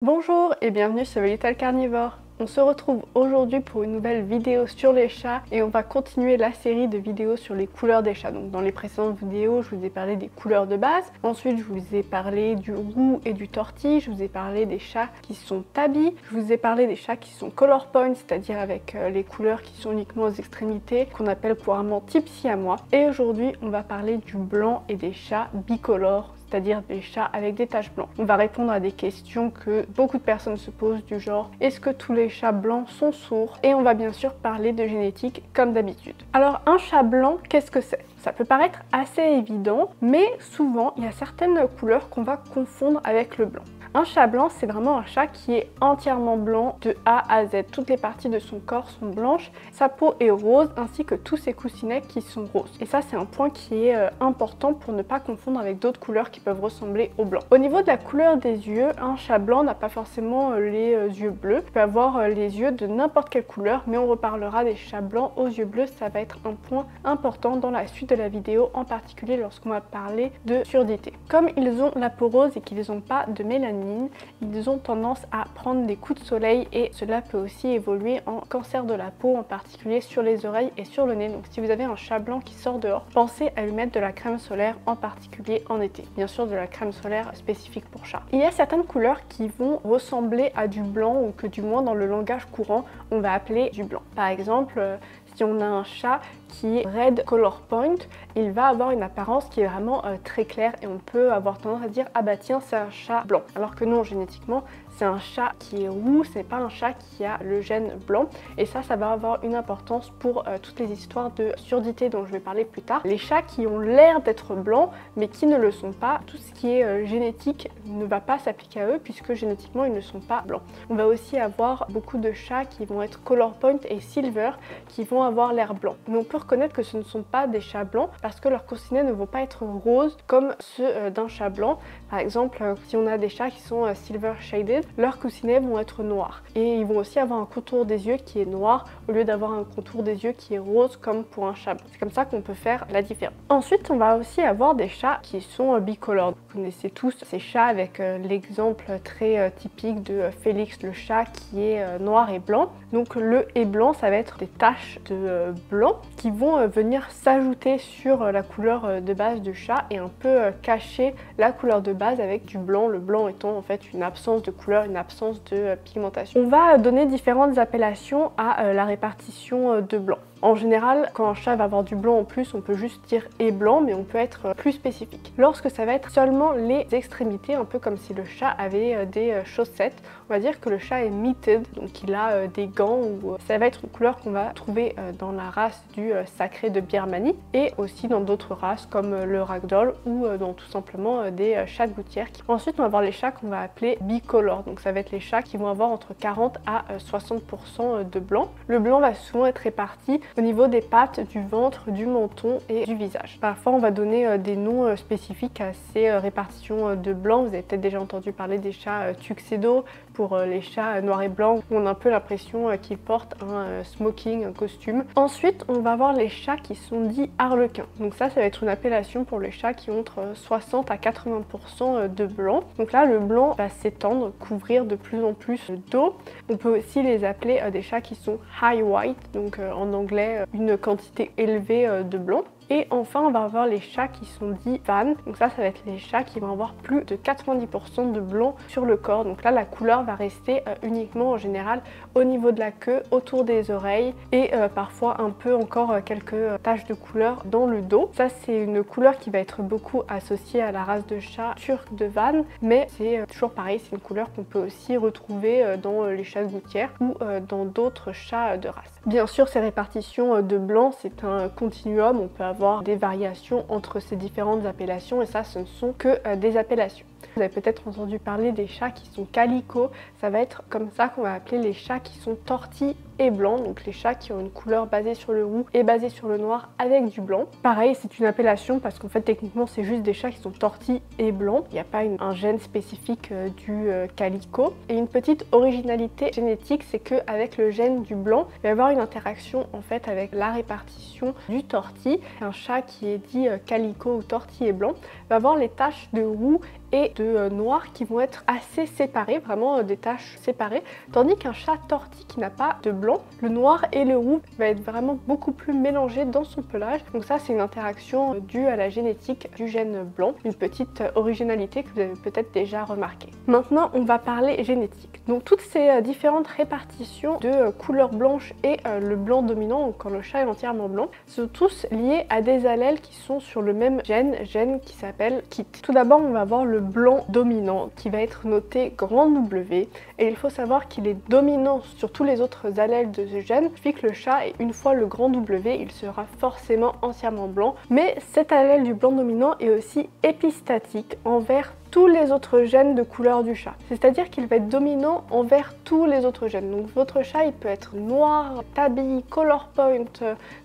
Bonjour et bienvenue sur Little Carnivore. On se retrouve aujourd'hui pour une nouvelle vidéo sur les chats et on va continuer la série de vidéos sur les couleurs des chats. Donc dans les précédentes vidéos, je vous ai parlé des couleurs de base. Ensuite, je vous ai parlé du roux et du tortie. Je vous ai parlé des chats qui sont tabis. Je vous ai parlé des chats qui sont color point, c'est-à-dire avec les couleurs qui sont uniquement aux extrémités, qu'on appelle couramment type siamois. Et aujourd'hui, on va parler du blanc et des chats bicolores, c'est-à-dire des chats avec des taches blanches. On va répondre à des questions que beaucoup de personnes se posent du genre est-ce que tous les chats blancs sont sourds? Et on va bien sûr parler de génétique comme d'habitude. Alors un chat blanc, qu'est-ce que c'est? Ça peut paraître assez évident, mais souvent il y a certaines couleurs qu'on va confondre avec le blanc. Un chat blanc, c'est vraiment un chat qui est entièrement blanc de A à Z. Toutes les parties de son corps sont blanches, sa peau est rose ainsi que tous ses coussinets qui sont roses. Et ça, c'est un point qui est important pour ne pas confondre avec d'autres couleurs qui peuvent ressembler au blanc. Au niveau de la couleur des yeux, un chat blanc n'a pas forcément les yeux bleus. Il peut avoir les yeux de n'importe quelle couleur, mais on reparlera des chats blancs aux yeux bleus. Ça va être un point important dans la suite de la vidéo, en particulier lorsqu'on va parler de surdité. Comme ils ont la peau rose et qu'ils n'ont pas de mélanine, ils ont tendance à prendre des coups de soleil et cela peut aussi évoluer en cancer de la peau, en particulier sur les oreilles et sur le nez. Donc si vous avez un chat blanc qui sort dehors, pensez à lui mettre de la crème solaire, en particulier en été. Bien sûr de la crème solaire spécifique pour chat. Il y a certaines couleurs qui vont ressembler à du blanc ou que du moins dans le langage courant on va appeler du blanc. Par exemple, si on a un chat qui est red color point, il va avoir une apparence qui est vraiment très claire et on peut avoir tendance à dire ah bah tiens c'est un chat blanc, alors que non, génétiquement c'est un chat qui est roux, c'est pas un chat qui a le gène blanc, et ça va avoir une importance pour toutes les histoires de surdité dont je vais parler plus tard. Les chats qui ont l'air d'être blancs mais qui ne le sont pas, tout ce qui est génétique ne va pas s'appliquer à eux puisque génétiquement ils ne sont pas blancs. On va aussi avoir beaucoup de chats qui vont être color point et silver qui vont avoir l'air blanc, mais on peut reconnaître que ce ne sont pas des chats blancs parce que leurs coussinets ne vont pas être roses comme ceux d'un chat blanc. Par exemple, si on a des chats qui sont silver shaded, leurs coussinets vont être noirs et ils vont aussi avoir un contour des yeux qui est noir au lieu d'avoir un contour des yeux qui est rose comme pour un chat blanc. C'est comme ça qu'on peut faire la différence. Ensuite, on va aussi avoir des chats qui sont bicolores. Vous connaissez tous ces chats avec l'exemple très typique de Félix le chat qui est noir et blanc. Donc le et blanc, ça va être des taches de blanc qui vont venir s'ajouter sur la couleur de base du chat et un peu cacher la couleur de base avec du blanc, le blanc étant en fait une absence de couleur, une absence de pigmentation. On va donner différentes appellations à la répartition de blanc. En général, quand un chat va avoir du blanc en plus, on peut juste dire et blanc, mais on peut être plus spécifique. Lorsque ça va être seulement les extrémités, un peu comme si le chat avait des chaussettes, on va dire que le chat est mitted, donc il a des gants, ou ça va être une couleur qu'on va trouver dans la race du sacré de Birmanie et aussi dans d'autres races comme le ragdoll ou dans tout simplement des chats de gouttière. Ensuite, on va avoir les chats qu'on va appeler bicolores, donc ça va être les chats qui vont avoir entre 40 à 60% de blanc. Le blanc va souvent être réparti au niveau des pattes, du ventre, du menton et du visage. Parfois on va donner des noms spécifiques à ces répartitions de blanc. Vous avez peut-être déjà entendu parler des chats tuxedo pour les chats noirs et blancs où on a un peu l'impression qu'ils portent un smoking, un costume. Ensuite on va avoir les chats qui sont dits harlequins. Donc ça va être une appellation pour les chats qui ont entre 60 à 80% de blanc. Donc là le blanc va s'étendre, couvrir de plus en plus le dos. On peut aussi les appeler des chats qui sont high white, donc en anglais une quantité élevée de blanc. Et enfin, on va avoir les chats qui sont dits van. Donc ça va être les chats qui vont avoir plus de 90% de blanc sur le corps. Donc là, la couleur va rester uniquement en général au niveau de la queue, autour des oreilles et parfois un peu encore quelques taches de couleur dans le dos. Ça, c'est une couleur qui va être beaucoup associée à la race de chat turc de Van, mais c'est toujours pareil, c'est une couleur qu'on peut aussi retrouver dans les chats de gouttière ou dans d'autres chats de race. Bien sûr, ces répartitions de blanc, c'est un continuum. On peut avoir des variations entre ces différentes appellations et ça, ce ne sont que des appellations. Vous avez peut-être entendu parler des chats qui sont calico, ça va être comme ça qu'on va appeler les chats qui sont tortilles et blancs, donc les chats qui ont une couleur basée sur le roux et basée sur le noir avec du blanc. Pareil, c'est une appellation parce qu'en fait techniquement c'est juste des chats qui sont tortilles et blancs, il n'y a pas un gène spécifique du calico. Et une petite originalité génétique, c'est qu'avec le gène du blanc, il va y avoir une interaction en fait avec la répartition du tortille. Un chat qui est dit calico ou tortille et blanc va avoir les taches de roux et de noir qui vont être assez séparés, vraiment des taches séparées, tandis qu'un chat tortie qui n'a pas de blanc, le noir et le roux va être vraiment beaucoup plus mélangé dans son pelage. Donc ça, c'est une interaction due à la génétique du gène blanc, une petite originalité que vous avez peut-être déjà remarqué. Maintenant, on va parler génétique. Donc toutes ces différentes répartitions de couleur blanche et le blanc dominant, quand le chat est entièrement blanc, sont tous liés à des allèles qui sont sur le même gène qui s'appelle KIT. Tout d'abord, on va avoir le blanc dominant qui va être noté grand W, et il faut savoir qu'il est dominant sur tous les autres allèles de ce gène, ce qui fait que le chat, une fois le grand W, il sera forcément entièrement blanc. Mais cet allèle du blanc dominant est aussi épistatique envers tous les autres gènes de couleur du chat. C'est-à-dire qu'il va être dominant envers tous les autres gènes. Donc votre chat, il peut être noir, tabby, color point,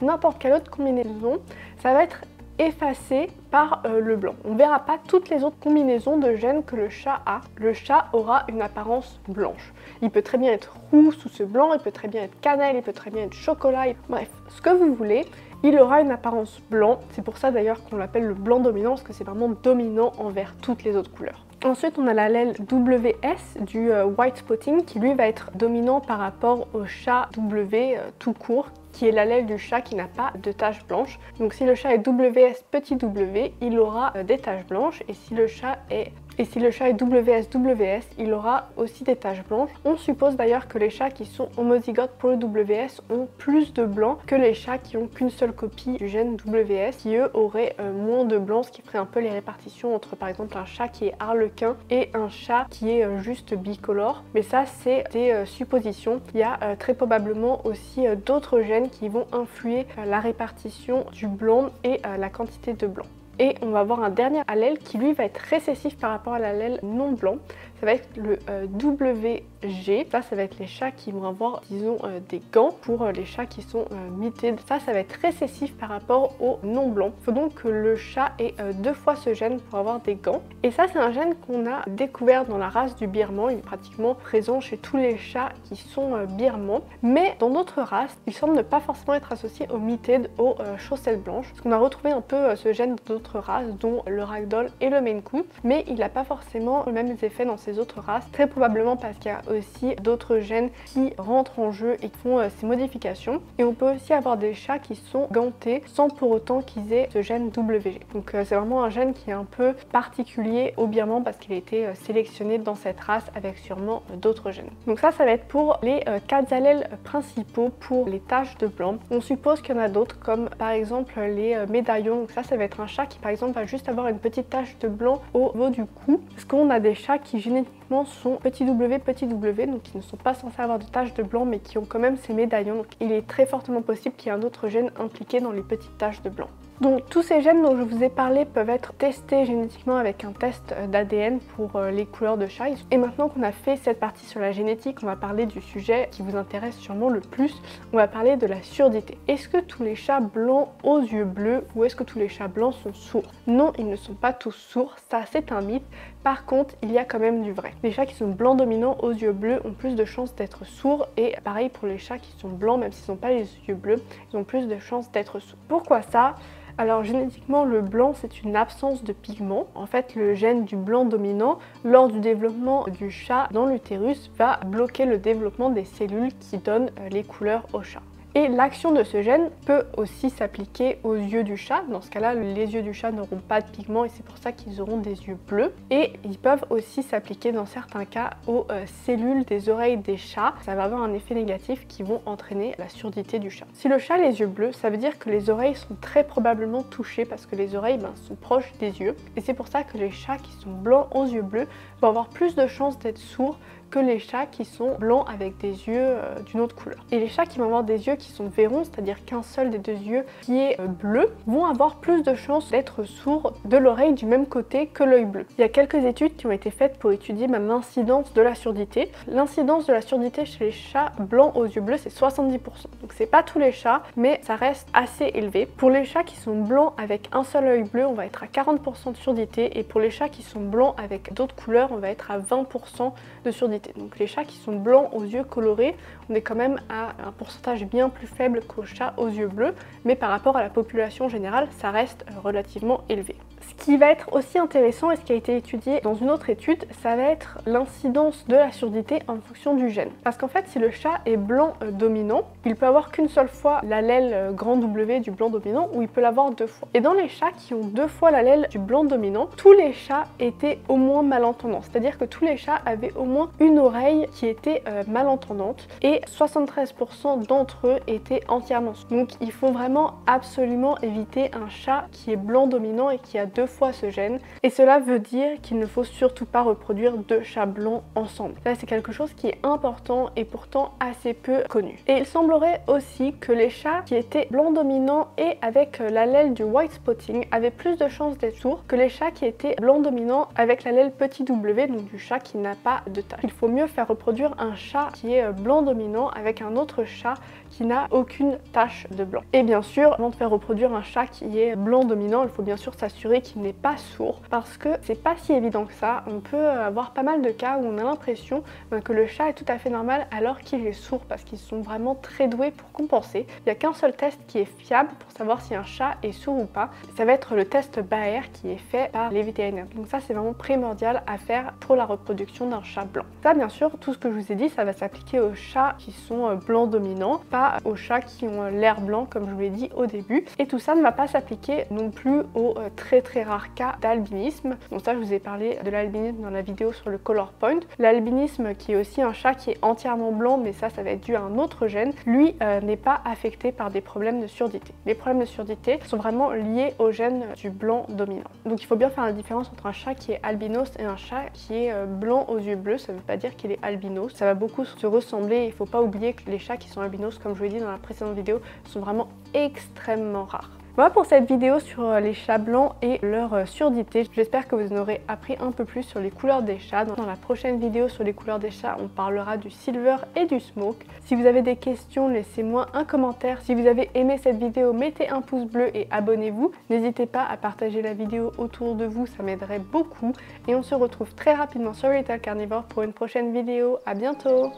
n'importe quelle autre combinaison, ça va être effacé par le blanc. On ne verra pas toutes les autres combinaisons de gènes que le chat a. Le chat aura une apparence blanche. Il peut très bien être roux sous ce blanc, il peut très bien être cannelle, il peut très bien être chocolat, bref, ce que vous voulez. Il aura une apparence blanc, c'est pour ça d'ailleurs qu'on l'appelle le blanc dominant, parce que c'est vraiment dominant envers toutes les autres couleurs. Ensuite, on a l'allèle WS du white spotting qui lui va être dominant par rapport au chat W tout court, qui est l'allèle du chat qui n'a pas de taches blanches. Donc si le chat est WS petit w, il aura des taches blanches, et si le chat est WS, il aura aussi des taches blanches. On suppose d'ailleurs que les chats qui sont homozygotes pour le WS ont plus de blanc que les chats qui ont qu'une seule copie du gène WS, qui eux auraient moins de blanc, ce qui ferait un peu les répartitions entre par exemple un chat qui est harlequin et un chat qui est juste bicolore. Mais ça, c'est des suppositions. Il y a très probablement aussi d'autres gènes qui vont influer la répartition du blanc et la quantité de blanc. Et on va avoir un dernier allèle qui lui va être récessif par rapport à l'allèle non blanc. Ça va être le WG. Ça va être les chats qui vont avoir, disons, des gants pour les chats qui sont mités. Ça va être récessif par rapport au non blanc. Il faut donc que le chat ait 2 fois ce gène pour avoir des gants. Et ça, c'est un gène qu'on a découvert dans la race du birman. Il est pratiquement présent chez tous les chats qui sont birmans. Mais dans d'autres races, il semble ne pas forcément être associé aux mitted, aux chaussettes blanches. Parce qu'on a retrouvé un peu ce gène dans d'autres races, dont le ragdoll et le Maine Coon. Mais il n'a pas forcément les mêmes effets dans ces autres races, très probablement parce qu'il y a aussi d'autres gènes qui rentrent en jeu et qui font ces modifications. Et on peut aussi avoir des chats qui sont gantés sans pour autant qu'ils aient ce gène WG. Donc c'est vraiment un gène qui est un peu particulier au birman parce qu'il a été sélectionné dans cette race avec sûrement d'autres gènes. Donc ça va être pour les 4 allèles principaux pour les taches de blanc. On suppose qu'il y en a d'autres comme par exemple les médaillons. Donc ça va être un chat qui par exemple va juste avoir une petite tache de blanc au niveau du cou, parce qu'on a des chats qui génétiquement sont petit w, donc qui ne sont pas censés avoir de taches de blanc mais qui ont quand même ces médaillons. Donc il est très fortement possible qu'il y ait un autre gène impliqué dans les petites taches de blanc. Donc tous ces gènes dont je vous ai parlé peuvent être testés génétiquement avec un test d'ADN pour les couleurs de chat. Et maintenant qu'on a fait cette partie sur la génétique, on va parler du sujet qui vous intéresse sûrement le plus. On va parler de la surdité. Est-ce que tous les chats blancs aux yeux bleus ou est-ce que tous les chats blancs sont sourds? Non, ils ne sont pas tous sourds, ça c'est un mythe. Par contre, il y a quand même du vrai. Les chats qui sont blancs dominants aux yeux bleus ont plus de chances d'être sourds, et pareil pour les chats qui sont blancs, même s'ils n'ont pas les yeux bleus, ils ont plus de chances d'être sourds. Pourquoi ça? Alors génétiquement, le blanc, c'est une absence de pigments. En fait, le gène du blanc dominant, lors du développement du chat dans l'utérus, va bloquer le développement des cellules qui donnent les couleurs au chat. Et l'action de ce gène peut aussi s'appliquer aux yeux du chat. Dans ce cas-là, les yeux du chat n'auront pas de pigments et c'est pour ça qu'ils auront des yeux bleus. Et ils peuvent aussi s'appliquer dans certains cas aux cellules des oreilles des chats. Ça va avoir un effet négatif qui vont entraîner la surdité du chat. Si le chat a les yeux bleus, ça veut dire que les oreilles sont très probablement touchées parce que les oreilles sont proches des yeux. Et c'est pour ça que les chats qui sont blancs aux yeux bleus vont avoir plus de chances d'être sourds que les chats qui sont blancs avec des yeux d'une autre couleur. Et les chats qui vont avoir des yeux qui sont vairons, c'est-à-dire qu'un seul des deux yeux qui est bleu, vont avoir plus de chances d'être sourds de l'oreille du même côté que l'œil bleu. Il y a quelques études qui ont été faites pour étudier l'incidence de la surdité. L'incidence de la surdité chez les chats blancs aux yeux bleus, c'est 70%. Donc c'est pas tous les chats, mais ça reste assez élevé. Pour les chats qui sont blancs avec un seul œil bleu, on va être à 40% de surdité, et pour les chats qui sont blancs avec d'autres couleurs, on va être à 20% de surdité. Donc les chats qui sont blancs aux yeux colorés, on est quand même à un pourcentage bien plus faible qu'aux chats aux yeux bleus, mais par rapport à la population générale, ça reste relativement élevé. Ce qui va être aussi intéressant et ce qui a été étudié dans une autre étude, ça va être l'incidence de la surdité en fonction du gène. Parce qu'en fait, si le chat est blanc dominant, il peut avoir qu'une seule fois l'allèle grand W du blanc dominant, ou il peut l'avoir 2 fois. Et dans les chats qui ont 2 fois l'allèle du blanc dominant, tous les chats étaient au moins malentendants. C'est-à-dire que tous les chats avaient au moins une oreille qui était malentendante et 73% d'entre eux étaient entièrement sourds. Donc il faut vraiment absolument éviter un chat qui est blanc dominant et qui a 2 fois ce gène. Et cela veut dire qu'il ne faut surtout pas reproduire 2 chats blancs ensemble. Là, c'est quelque chose qui est important et pourtant assez peu connu. Et il semblerait aussi que les chats qui étaient blanc dominant et avec l'allèle du white spotting avaient plus de chances d'être sourds que les chats qui étaient blanc dominant avec l'allèle petit w, donc du chat qui n'a pas de tache. Il faut mieux faire reproduire un chat qui est blanc dominant avec un autre chat qui n'a aucune tache de blanc. Et bien sûr, avant de faire reproduire un chat qui est blanc dominant, il faut bien sûr s'assurer qu'il n'est pas sourd, parce que c'est pas si évident que ça. On peut avoir pas mal de cas où on a l'impression que le chat est tout à fait normal alors qu'il est sourd, parce qu'ils sont vraiment très doués pour compenser. Il n'y a qu'un seul test qui est fiable pour savoir si un chat est sourd ou pas. Ça va être le test Baer qui est fait par les vétérinaires. Donc ça, c'est vraiment primordial à faire pour la reproduction d'un chat blanc. Ça, bien sûr, tout ce que je vous ai dit, ça va s'appliquer aux chats qui sont blancs dominants, pas aux chats qui ont l'air blanc comme je vous l'ai dit au début. Et tout ça ne va pas s'appliquer non plus aux très rares cas d'albinisme. Donc ça, je vous ai parlé de l'albinisme dans la vidéo sur le color point. L'albinisme qui est aussi un chat qui est entièrement blanc, mais ça va être dû à un autre gène, lui n'est pas affecté par des problèmes de surdité. Les problèmes de surdité sont vraiment liés au gène du blanc dominant. Donc il faut bien faire la différence entre un chat qui est albinos et un chat qui est blanc aux yeux bleus. Ça ne veut pas dire qu'il est albinos, ça va beaucoup se ressembler. Il ne faut pas oublier que les chats qui sont albinos, comme je vous l'ai dit dans la précédente vidéo, sont vraiment extrêmement rares. Voilà pour cette vidéo sur les chats blancs et leur surdité. J'espère que vous en aurez appris un peu plus sur les couleurs des chats. Dans la prochaine vidéo sur les couleurs des chats, on parlera du silver et du smoke. Si vous avez des questions, laissez-moi un commentaire. Si vous avez aimé cette vidéo, mettez un pouce bleu et abonnez-vous. N'hésitez pas à partager la vidéo autour de vous, ça m'aiderait beaucoup. Et on se retrouve très rapidement sur Little Carnivore pour une prochaine vidéo. À bientôt!